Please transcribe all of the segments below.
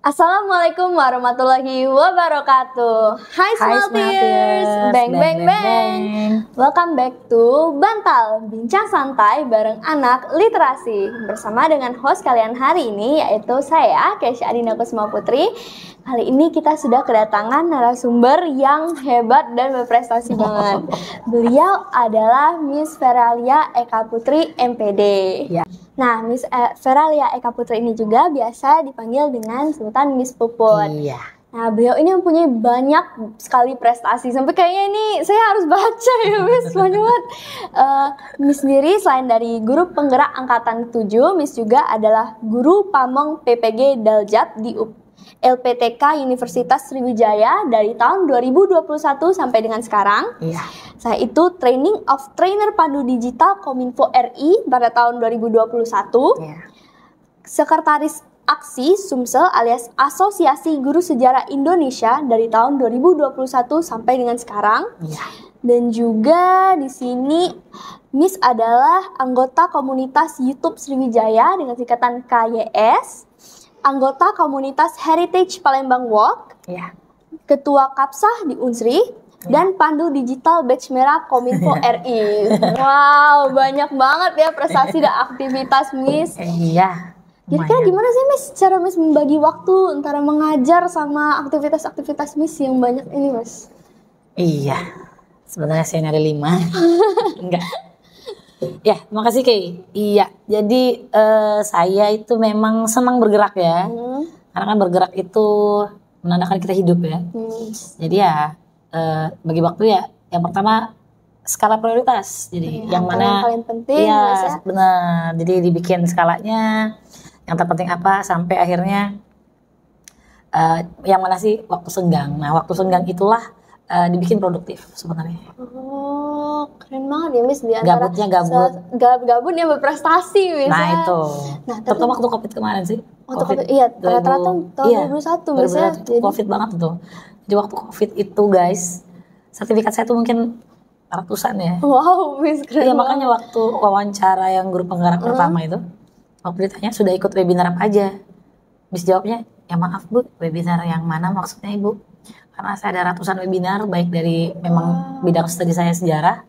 Assalamualaikum warahmatullahi wabarakatuh. Hai Smaltiers, bang bang bang. Welcome back to Bantal, bincang santai bareng anak literasi. Bersama dengan host kalian hari ini yaitu saya, Kesha Adinda Kusuma Putri. Kali ini kita sudah kedatangan narasumber yang hebat dan berprestasi banget. Beliau adalah Miss Feralia Eka Putri MPD. Ya. Nah, Miss Feralia Eka Putri ini juga biasa dipanggil dengan sebutan Miss Puput. Iya. Nah, beliau ini mempunyai banyak sekali prestasi. Sampai kayaknya ini saya harus baca ya, Miss. Banyak banget. Miss sendiri selain dari guru penggerak Angkatan 7, Miss juga adalah guru pamong PPG Daljat di LPTK Universitas Sriwijaya dari tahun 2021 sampai dengan sekarang. Iya. Saya itu training of trainer pandu digital Kominfo RI pada tahun 2021. Iya. Sekretaris Aksi Sumsel alias Asosiasi Guru Sejarah Indonesia dari tahun 2021 sampai dengan sekarang. Iya. Dan juga di sini Miss adalah anggota komunitas YouTube Sriwijaya dengan singkatan KYS, anggota komunitas Heritage Palembang Walk, Iya. ketua Kapsah di Unsri, dan pandu digital batch merah Kominfo RI. Wow, banyak banget ya prestasi dan aktivitas Miss. Iya. Kira-kira gimana sih Miss cara Miss membagi waktu antara mengajar sama aktivitas-aktivitas Miss yang banyak ini, Mas? Iya. Sebenarnya saya ada 5. Enggak. Ya, makasih Kay. Iya, jadi saya itu memang senang bergerak ya. Karena kan bergerak itu menandakan kita hidup ya. Jadi ya bagi waktu ya, yang pertama skala prioritas. Jadi yang mana yang paling penting, iya, Mas, ya? benar. Jadi dibikin skalanya yang terpenting apa sampai akhirnya yang mana sih waktu senggang. Nah, waktu senggang itulah dibikin produktif sebenarnya. Oh, keren banget ya Miss di antara Gabutnya gabut. gabut yang berprestasi Miss. Nah, ya. itu. Nah, terutama waktu Covid kemarin sih. iya, rata-rata tahun 2021 Miss ya. Jadi Covid banget tuh. Jadi waktu Covid itu guys, sertifikat saya tuh mungkin ratusan ya. Wow, Miss keren. Iya, makanya waktu wawancara yang guru penggerak pertama itu, waktu ditanya sudah ikut webinar apa aja, Miss jawabnya, ya maaf Bu, webinar yang mana maksudnya Ibu? Karena saya ada ratusan webinar, baik dari memang bidang studi saya sejarah,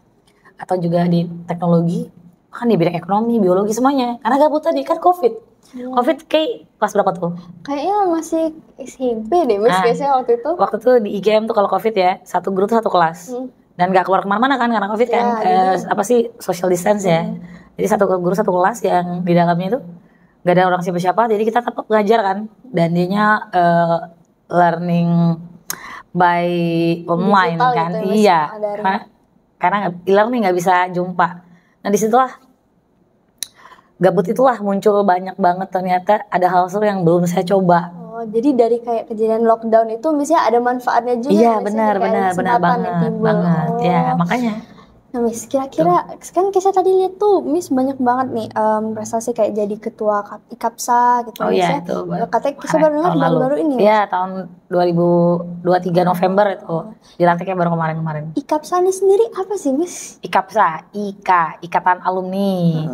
atau juga di teknologi, bahkan di bidang ekonomi, biologi, semuanya. Karena gabut tadi, kan Covid. Covid kayak kelas berapa tuh? Kayaknya masih SMP deh Miss biasanya waktu itu. Waktu itu di IGM tuh kalau Covid ya, satu guru tuh satu kelas. Dan gak keluar kemana-mana kan, karena Covid kan, apa sih, social distance ya. Jadi satu guru satu kelas yang di dalamnya itu gak ada orang siapa-siapa, jadi kita tetap ngajar kan. Dan dianya learning by online digital kan, gitu, iya, karena e-learning nggak bisa jumpa. Nah disitulah gabut itulah muncul banyak banget ternyata ada hal seru yang belum saya coba. Oh, jadi dari kayak kejadian lockdown itu misalnya ada manfaatnya juga. Iya benar banget. Ya makanya. Nah Miss, kira-kira kan Kesha tadi lihat tuh Miss banyak banget nih prestasi kayak jadi ketua IKAPSA gitu. Oh iya itu. Katanya Kesha baru dengar baru-baru ini. Iya tahun 2023 November itu dilantiknya baru kemarin. IKAPSA ini sendiri apa sih Miss? IKAPSA, Ikatan Alumni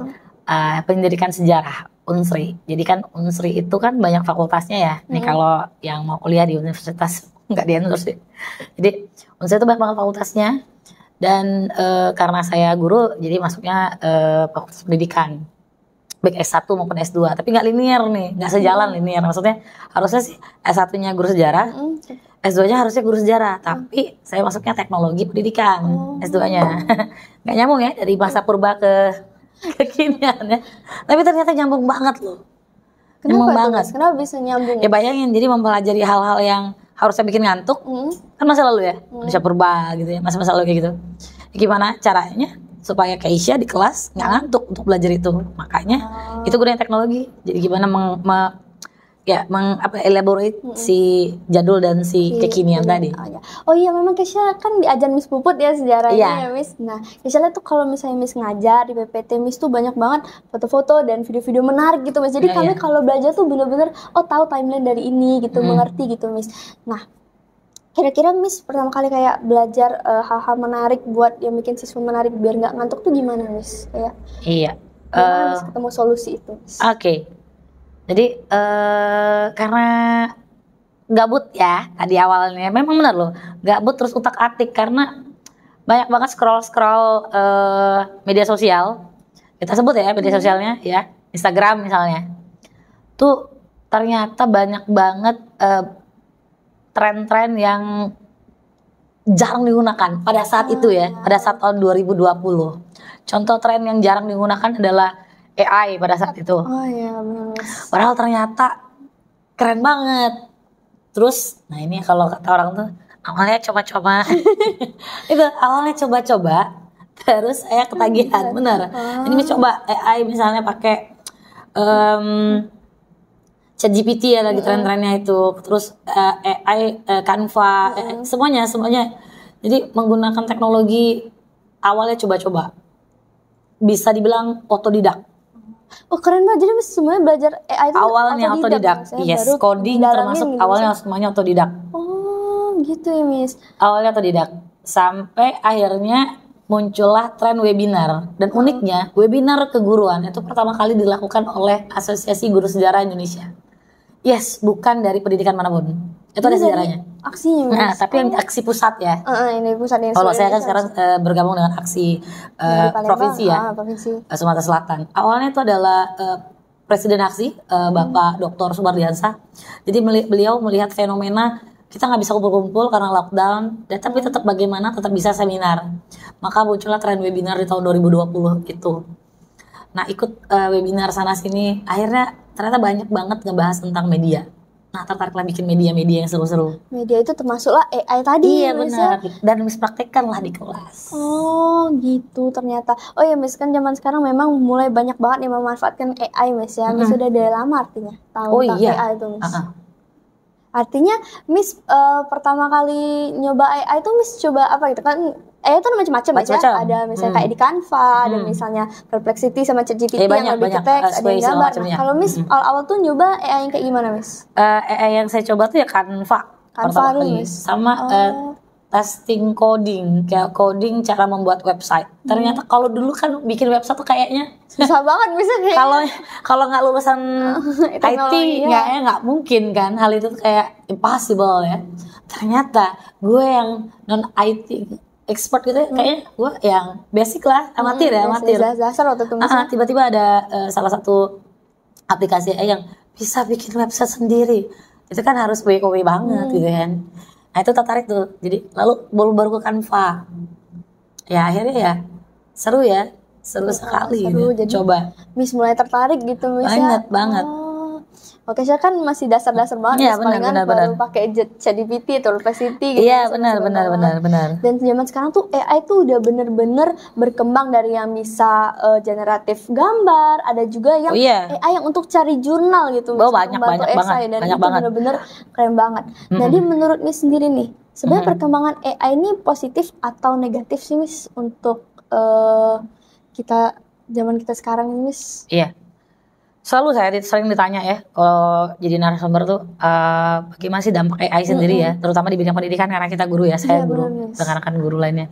Pendidikan Sejarah Unsri. Jadi kan Unsri itu kan banyak fakultasnya ya. Nih kalau yang mau kuliah di universitas nggak di Unsri. Jadi Unsri itu banyak banget fakultasnya. Dan karena saya guru jadi masuknya fakultas pendidikan baik S1 maupun S2 tapi nggak linear nih, nggak sejalan linear, maksudnya harusnya sih S1-nya guru sejarah, S2-nya harusnya guru sejarah, tapi saya masuknya teknologi pendidikan S2-nya nggak nyambung ya dari masa purba ke kekinian ya, tapi ternyata nyambung banget loh. Nyambung banget. Kenapa bisa nyambung? Ya bayangin, jadi mempelajari hal-hal yang harusnya bikin ngantuk, kan masa lalu ya, Indonesia purba gitu ya, masa-masa lalu kayak gitu. Gimana caranya supaya Keisha di kelas nggak ngantuk untuk belajar itu? Makanya itu gunanya teknologi. Jadi gimana elaborate si jadul dan si kekinian tadi. Oh iya, memang Kesha kan diajar Miss Puput ya sejarahnya ya Miss. Nah Kesha lihat tuh kalau misalnya Miss ngajar di PPT Miss tuh banyak banget foto-foto dan video-video menarik gitu Miss. Jadi kami kalau belajar tuh bener-bener tahu timeline dari ini gitu, mengerti gitu Miss. Nah kira-kira Miss pertama kali kayak belajar hal-hal menarik buat yang bikin siswa menarik biar nggak ngantuk tuh gimana Miss? Kayak gimana Miss ketemu solusi itu? Oke. Jadi karena gabut ya tadi awalnya. Memang benar loh, gabut terus utak-atik karena banyak banget scroll media sosial. Kita sebut ya media sosialnya ya, Instagram misalnya. Tuh ternyata banyak banget tren-tren yang jarang digunakan pada saat itu ya, pada saat tahun 2020. Contoh tren yang jarang digunakan adalah AI pada saat itu. Oh iya benar. Padahal ternyata keren banget. Terus, nah ini kalau kata orang tuh awalnya coba-coba. Itu awalnya coba-coba, terus saya ketagihan, bener. Ini coba AI misalnya pakai ChatGPT ya lagi tren-trennya itu, terus AI, Canva, semuanya. Jadi menggunakan teknologi awalnya coba-coba, bisa dibilang otodidak. Oh keren banget, jadi semuanya belajar AI itu Awalnya otodidak, yes, coding termasuk gitu, awalnya semuanya otodidak. Oh gitu ya Miss. Awalnya otodidak, sampai akhirnya muncullah tren webinar. Dan uniknya webinar keguruan itu pertama kali dilakukan oleh Asosiasi Guru Sejarah Indonesia. Yes, bukan dari pendidikan manapun. Itu ada sejarahnya. Aksinya Miss. Nah, tapi yang aksi pusat ya. Ini pusat ini. Kalau saya kan sekarang bergabung dengan aksi provinsi ya, Sumatera Selatan. Awalnya itu adalah Presiden Aksi, Bapak Dr. Sumardiansah. Jadi beliau melihat fenomena kita nggak bisa kumpul-kumpul karena lockdown, tapi tetap bagaimana tetap bisa seminar. Maka muncullah tren webinar di tahun 2020 itu. Nah ikut webinar sana sini, akhirnya ternyata banyak banget ngebahas tentang media. Nah tertariklah bikin media-media yang seru-seru. Media itu termasuklah AI tadi. Iya benar. Dan Miss praktekkan lah di kelas. Oh gitu ternyata. Oh ya Miss, kan zaman sekarang memang mulai banyak banget yang memanfaatkan AI Miss ya. Miss sudah dari lama artinya tahu tentang AI itu Miss. Artinya Miss pertama kali nyoba AI itu Miss coba apa gitu kan? AI itu macam-macam ya. Ada misalnya kayak di Canva, ada misalnya Perplexity sama ChatGPT yang lebih ke teks, ada yang gambar. Nah, kalau Miss awal-awal tuh nyoba AI yang kayak gimana Miss? AI yang saya coba tuh ya Canva pertama kali. Sama testing coding, kayak coding cara membuat website. Ternyata kalau dulu kan bikin website tuh kayaknya susah banget misalnya. Kalau nggak lulusan IT nggak mungkin kan, hal itu tuh kayak impossible ya. Ternyata gue yang non IT expert gitu kayaknya gue yang basic lah, amatir. Dasar waktu itu tiba-tiba ada salah satu aplikasi yang bisa bikin website sendiri. Itu kan harus WoW banget gitu kan. Nah itu tertarik tuh. Jadi lalu baru ke Canva. Ya akhirnya ya seru sekali. Seru, jadi coba. Miss mulai tertarik gitu Miss banget. Oke, saya kan masih dasar-dasar banget. Iya benar. Baru pakai ChatGPT atau Perplexity gitu. Iya benar. Dan zaman sekarang tuh AI tuh udah bener-bener berkembang dari yang bisa generatif gambar, ada juga yang AI yang untuk cari jurnal gitu. Banyak banget. Dan itu bener-bener keren banget. Jadi menurut Miss sendiri nih, sebenarnya perkembangan AI ini positif atau negatif sih Miss untuk kita zaman kita sekarang ini Miss? Iya. Selalu saya sering ditanya ya kalau jadi narasumber tuh bagaimana sih dampak AI sendiri ya, terutama di bidang pendidikan karena kita guru ya, saya guru, rekan-rekan guru lainnya.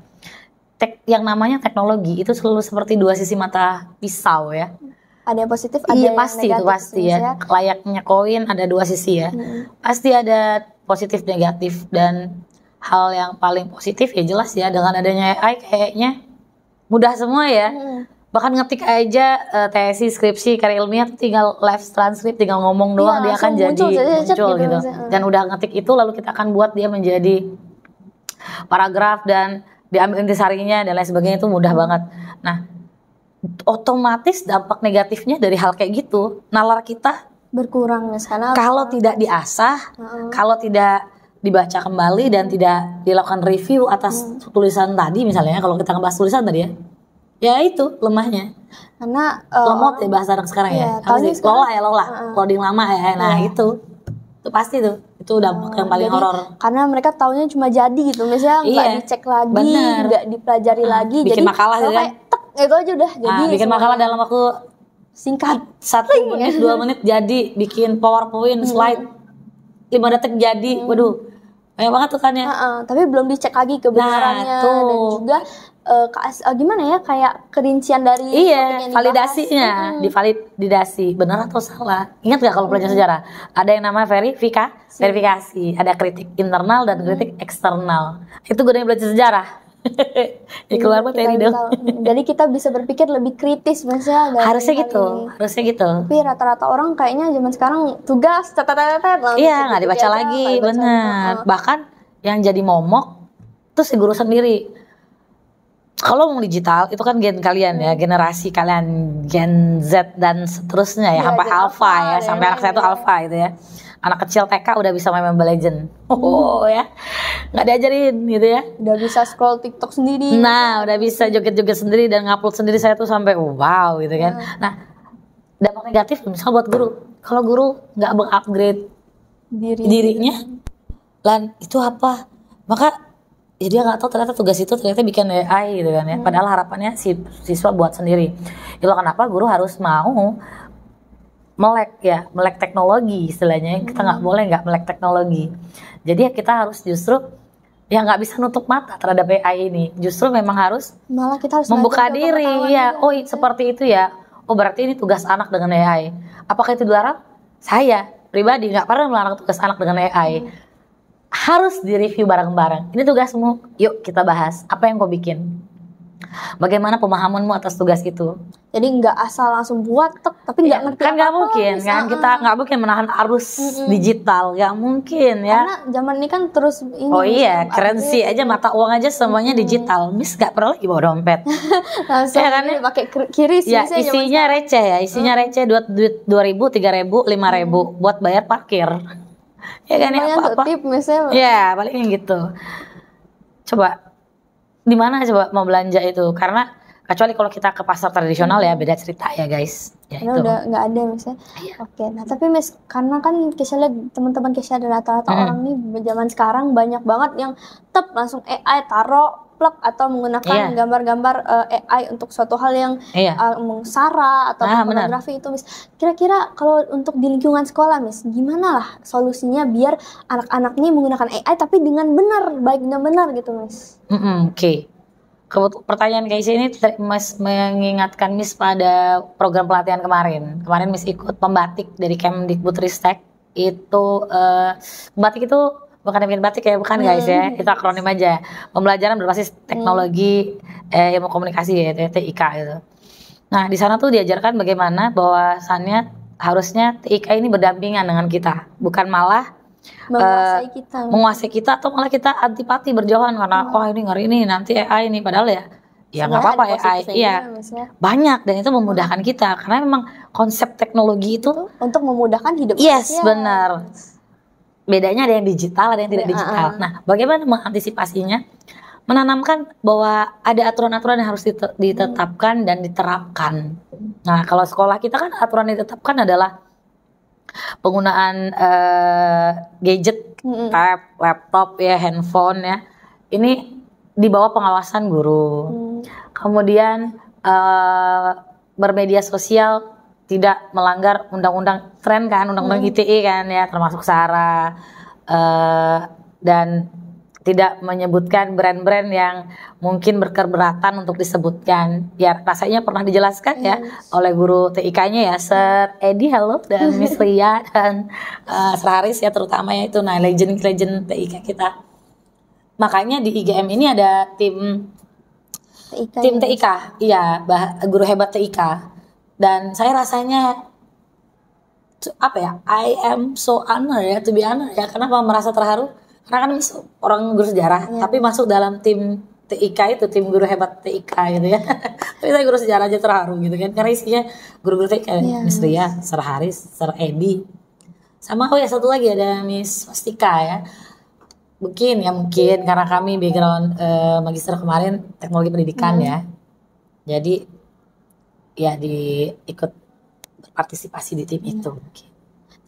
Yang namanya teknologi itu selalu seperti dua sisi mata pisau ya. Ada yang positif, ada yang pasti negatif. Itu pasti ya. Layaknya koin ada dua sisi ya. Pasti ada positif negatif, dan hal yang paling positif ya jelas ya dengan adanya AI kayaknya mudah semua ya. Bahkan ngetik aja tesis, skripsi, karya ilmiah tinggal live transcript, tinggal ngomong doang dia akan muncul gitu. Dan udah ngetik itu lalu kita akan buat dia menjadi paragraf dan diambil intisarinya dan lain sebagainya, itu mudah banget. Nah, otomatis dampak negatifnya dari hal kayak gitu, nalar kita berkurang misalnya. Kalau tidak diasah, kalau tidak dibaca kembali dan tidak dilakukan review atas tulisan tadi misalnya, kalau kita ngebahas tulisan tadi ya itu lemahnya. Karena lemot ya bahasa anak sekarang ya. Lola, loading lama ya. Nah itu pasti tuh. Itu dampak yang paling horor. Karena mereka taunya cuma jadi gitu. Misalnya nggak dicek lagi, nggak dipelajari lagi. Bikin jadi makalah gitu kan. Itu aja udah jadi. Bikin makalah dalam waktu singkat. 1 menit, 2 menit jadi. Bikin PowerPoint, slide 5 detik jadi. Waduh, banyak banget tuh kan ya. Tapi belum dicek lagi kebenarannya. Dan juga gimana ya, kayak kerincian dari topik yang dibahas. Validasinya, divalidasi benar atau salah. Ingat nggak kalau belajar sejarah ada yang namanya verifikasi, ada kritik internal dan kritik eksternal. Itu gunanya belajar sejarah. Ya keluar materi dong. Jadi kita bisa berpikir lebih kritis maksudnya. Harusnya gitu. Tapi rata-rata orang kayaknya zaman sekarang tugas iya nggak dibaca lagi, benar. Bahkan yang jadi momok tuh si guru sendiri. Kalau mau digital itu kan gen kalian ya, generasi kalian Gen Z dan seterusnya ya, sampai alpha ya, sampai anak saya tuh alpha gitu ya. Anak kecil TK udah bisa main Mobile Legend. Ya. Nggak diajarin gitu ya. Udah bisa scroll TikTok sendiri. Nah, udah bisa joget-joget sendiri dan ngupload sendiri, saya tuh sampai wow gitu kan. Nah, dampak negatif misal buat guru. Kalau guru nggak mengupgrade dirinya, lan itu apa? Maka ya dia nggak tahu ternyata tugas itu ternyata bikin AI gitu kan ya. Padahal harapannya siswa buat sendiri. Itulah kenapa guru harus mau melek teknologi istilahnya. Kita nggak boleh nggak melek teknologi. Jadi ya kita harus justru ya nggak bisa nutup mata terhadap AI ini. Justru memang harus malah kita harus membuka diri ya. Oh seperti itu ya. Oh berarti ini tugas anak dengan AI. Apakah itu dilarang? Saya pribadi nggak pernah melarang tugas anak dengan AI. Harus direview bareng-bareng. Ini tugasmu, yuk kita bahas. Apa yang kau bikin? Bagaimana pemahamanmu atas tugas itu? Jadi nggak asal langsung buat, tapi nggak ngerti kan nggak mungkin, kan kita nggak mungkin menahan arus digital, nggak mungkin ya. Karena zaman ini kan terus ini. Oh iya, currency aja, mata uang aja semuanya digital. Miss nggak perlu lagi bawa dompet. Langsung ya kan? Pakai kiris. Ya isinya receh ya, isinya receh, duit 2.000, 3.000, 5.000 buat bayar parkir. Ya kan ya apa-apa. Ya paling gitu. Coba di mana coba mau belanja itu? Karena kecuali kalau kita ke pasar tradisional ya beda cerita ya guys. Ya karena itu. Udah nggak ada misalnya. Oke. Nah tapi Miss, karena kan Kesha lihat teman-teman Kesha ada rata-rata orang nih zaman sekarang banyak banget yang langsung AI taruh plug atau menggunakan gambar-gambar AI untuk suatu hal yang sara atau pornografi itu Miss. Kira-kira kalau untuk di lingkungan sekolah Miss, gimana lah solusinya biar anak-anak nih menggunakan AI tapi dengan benar, baik dan benar gitu Miss. Oke. Pertanyaan kayak ini Miss mengingatkan Miss pada program pelatihan kemarin. Kemarin Miss ikut pembatik dari Kemdikbudristek. Itu pembatik itu bukan bikin batik ya, bukan guys ya, itu akronim aja. Pembelajaran berbasis teknologi ilmu komunikasi ya, TIK itu. Nah di sana tuh diajarkan bagaimana bahwasannya harusnya TIK ini berdampingan dengan kita, bukan malah menguasai kita atau malah kita antipati berjauhan karena wah ini ngeri ini nanti AI ini, padahal ya nggak apa-apa AI banyak dan itu memudahkan kita karena memang konsep teknologi itu untuk memudahkan hidup manusia. Benar. Bedanya ada yang digital, ada yang tidak digital. Nah, bagaimana mengantisipasinya? Menanamkan bahwa ada aturan-aturan yang harus ditetapkan dan diterapkan. Nah, kalau sekolah kita kan aturan yang ditetapkan adalah penggunaan gadget, tab, laptop ya, handphone ya. Ini di bawah pengawasan guru. Kemudian bermedia sosial tidak melanggar undang-undang tren kan, undang-undang ITE kan ya, termasuk SARA dan tidak menyebutkan brand-brand yang mungkin berkeberatan untuk disebutkan. Ya rasanya pernah dijelaskan ya oleh guru TIK-nya ya, Sir Edi halo dan Miss Ria dan Sir Haris ya terutama ya itu, nah legend TIK kita. Makanya di IGM ini ada tim TIK, iya guru hebat TIK. Dan saya rasanya apa ya, I am so honored ya, to be honored ya. Kenapa merasa terharu? Karena kan orang guru sejarah, tapi masuk dalam tim TIK itu, tim guru hebat TIK gitu ya. Tapi saya guru sejarah aja terharu gitu kan, karena isinya guru-guru TIK, Miss Ria, Sir Haris, Sir Edi, sama satu lagi ada Miss Mastika ya. Mungkin karena kami background magister kemarin teknologi pendidikan ya, jadi ya ikut berpartisipasi di tim itu.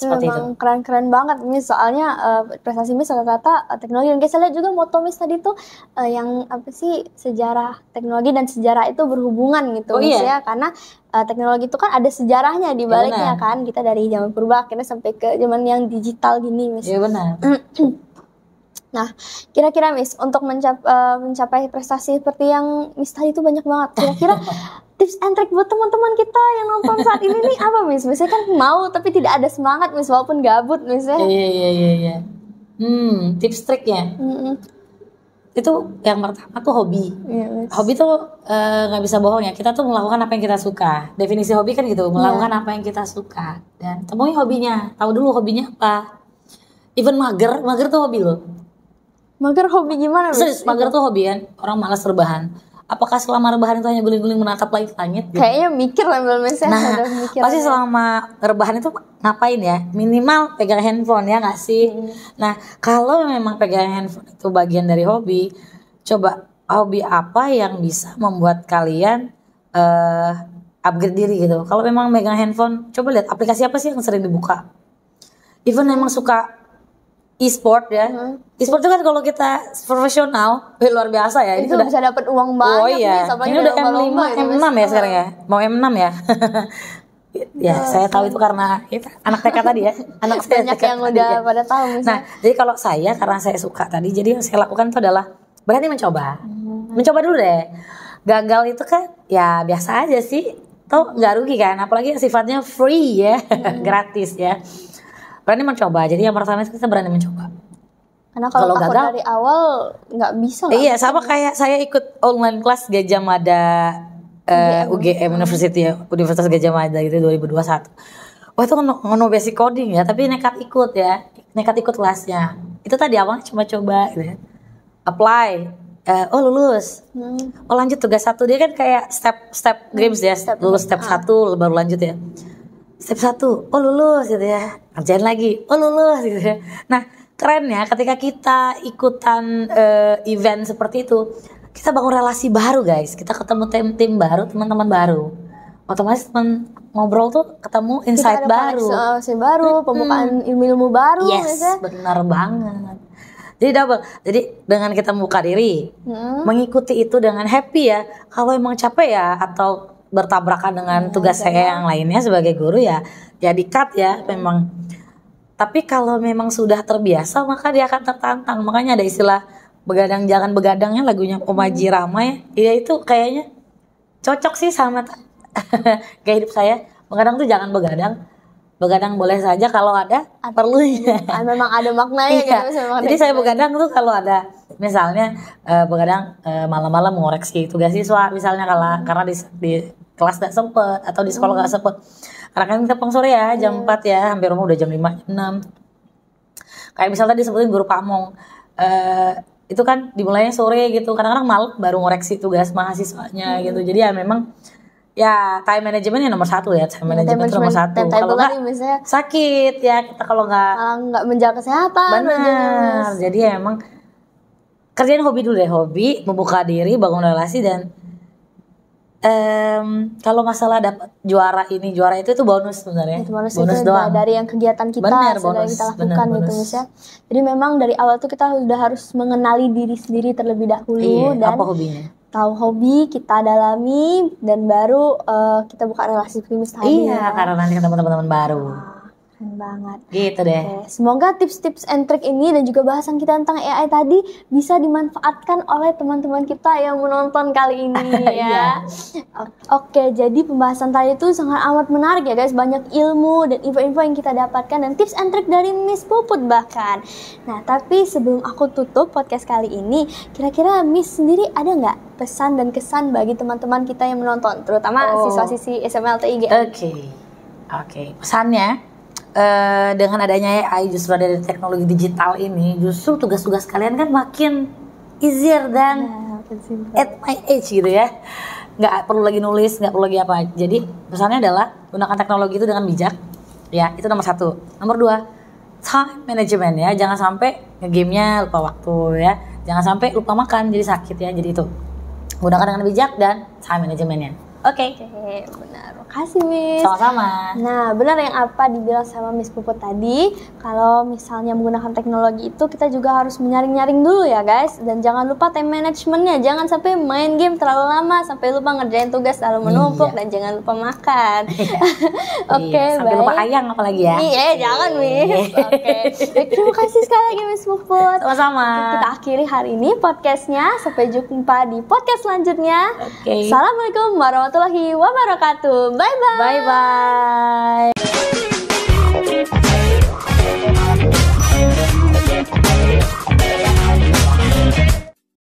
Seperti itu. Keren-keren banget Miss, soalnya prestasi Miss rata-rata teknologi. Dan saya lihat juga moto Miss tadi tuh yang apa sih, sejarah teknologi dan sejarah itu berhubungan gitu Miss ya, karena teknologi itu kan ada sejarahnya di baliknya kan, kita dari zaman purba akhirnya sampai ke zaman yang digital gini Miss. Iya benar. Nah, kira-kira Miss, untuk mencapai prestasi seperti yang Miss tadi itu banyak banget. Kira-kira tips and trick buat teman-teman kita yang nonton saat ini nih apa Miss? Biasanya kan mau tapi tidak ada semangat Miss, walaupun gabut Miss ya. Iya. Tips triknya. Itu yang pertama tuh hobi. Yes. Hobi tuh nggak bisa bohong ya. Kita tuh melakukan apa yang kita suka. Definisi hobi kan gitu, melakukan apa yang kita suka. Dan temui hobinya. Tahu dulu hobinya apa. Even mager tuh hobi loh. Mager hobi gimana Miss? Serius, mager tuh hobi kan. Orang malas rebahan. Apakah selama rebahan itu hanya guling-guling menatap langit-langit? Gitu? Kayaknya mikir lah Miss ya. Nah, pasti selama rebahan itu ngapain ya? Minimal pegang handphone ya nggak sih? Nah, kalau memang pegang handphone itu bagian dari hobi, coba hobi apa yang bisa membuat kalian upgrade diri gitu. Kalau memang megang handphone, coba lihat aplikasi apa sih yang sering dibuka. Even memang suka e-sport ya. E-sport itu kan kalau kita profesional, luar biasa ya. Itu bisa dapat uang banyak. Oh iya. Ini udah M5, M6 ya sekarang ya. Mau M6 ya. Ya, saya tahu itu karena kita anak TK tadi ya. Anak saya banyak yang udah pada tahu misalnya. Nah, jadi kalau saya karena saya suka tadi, jadi yang saya lakukan itu adalah berani mencoba. Mencoba dulu deh. Gagal itu kan ya biasa aja sih. Toh nggak rugi kan, apalagi sifatnya free ya, gratis ya. Berani mencoba. Jadi yang pertama itu kita berani mencoba. Karena kalau gagal dari awal nggak bisa. Iya, sama kayak saya ikut online kelas Gajah Mada UGM University ya, Universitas Gajah Mada gitu 2021. Wah itu ngono basic coding ya, tapi nekat ikut kelasnya. Itu tadi awalnya cuma coba gitu ya. Apply, oh lulus, oh lanjut tugas 1. Dia kan kayak step games ya, lulus step 1 baru lanjut ya. Step 1, oh lulus gitu ya, kerjain lagi, oh lulus gitu ya. Nah keren ya ketika kita ikutan event seperti itu, kita bangun relasi baru guys, kita ketemu tim baru, teman-teman baru, otomatis teman ngobrol tuh ketemu insight baru, pembukaan ilmu-ilmu baru. Yes, benar banget. Jadi double, jadi dengan kita membuka diri, mengikuti itu dengan happy ya. Kalau emang capek ya atau bertabrakan dengan tugas saya yang lainnya sebagai guru ya di-cut ya memang. Tapi kalau memang sudah terbiasa maka dia akan tertantang. Makanya ada istilah begadang jangan begadangnya, lagunya Omaji Rama ya. Iya itu kayaknya cocok sih sama gaya hidup saya. Begadang tuh jangan begadang. Begadang boleh saja kalau ada perlunya. Memang ada maknanya iya. Gitu. Jadi saya begadang tuh kalau ada misalnya begadang malam-malam mengoreksi tugas siswa misalnya karena di kelas gak sempet atau di sekolah gak sempet. Karena kan kita pulang sore ya jam 4 ya, hampir rumah udah jam 5, 6. Kayak misalnya disebutin guru pamong, itu kan dimulainya sore gitu, kadang-kadang malam baru ngoreksi tugas mahasiswanya gitu. Jadi ya memang ya time management yang nomor 1 ya, time management nomor 1. Kalau nggak sakit ya kita kalau nggak menjaga kesehatan. Benar. Jadi ya memang kerjain hobi dulu deh, hobi, membuka diri, bangun relasi dan kalau masalah dapat juara itu bonus sebenarnya. Bonus itu doang. Dari yang kegiatan kita sedang kita lakukan gitu ya. Jadi memang dari awal tuh kita udah harus mengenali diri sendiri terlebih dahulu dan apa hobinya? Tahu hobi kita dalami dan baru kita buka relasi primis tadi. Iya, karena nanti ketemu teman-teman baru. Keren banget. Gitu deh. Oke. Semoga tips-tips and trick ini dan juga bahasan kita tentang AI tadi bisa dimanfaatkan oleh teman-teman kita yang menonton kali ini ya. Oke, jadi pembahasan tadi itu sangat amat menarik ya guys. Banyak ilmu dan info-info yang kita dapatkan dan tips and trick dari Miss Puput bahkan. Nah, tapi sebelum aku tutup podcast kali ini, kira-kira Miss sendiri ada nggak pesan dan kesan bagi teman-teman kita yang menonton, terutama siswa-siswi SMLT IGM? Oke. Pesannya dengan adanya AI justru dari teknologi digital ini, justru tugas-tugas kalian kan makin easier dan at my age gitu ya. Nggak perlu lagi nulis, nggak perlu lagi apa. Jadi pesannya adalah gunakan teknologi itu dengan bijak. Ya, itu nomor 1. Nomor 2, time management ya. Jangan sampai nge-game-nya lupa waktu ya. Jangan sampai lupa makan jadi sakit ya. Jadi itu gunakan dengan bijak dan time managementnya. Oke, benar. kasih Miss. Sama-sama. Nah, benar yang apa dibilang sama Miss Puput tadi, kalau misalnya menggunakan teknologi itu kita juga harus menyaring-nyaring dulu ya guys. Dan jangan lupa time managementnya, jangan sampai main game terlalu lama sampai lupa ngerjain tugas terlalu menumpuk dan jangan lupa makan. Oke, sampai baik. lupa ayang apalagi ya. Iya, jangan Miss. Oke. Terima kasih sekali lagi Miss Puput. Sama-sama. Kita akhiri hari ini podcastnya. Sampai jumpa di podcast selanjutnya. Oke. Assalamualaikum warahmatullahi wabarakatuh. Bye bye. Bye bye.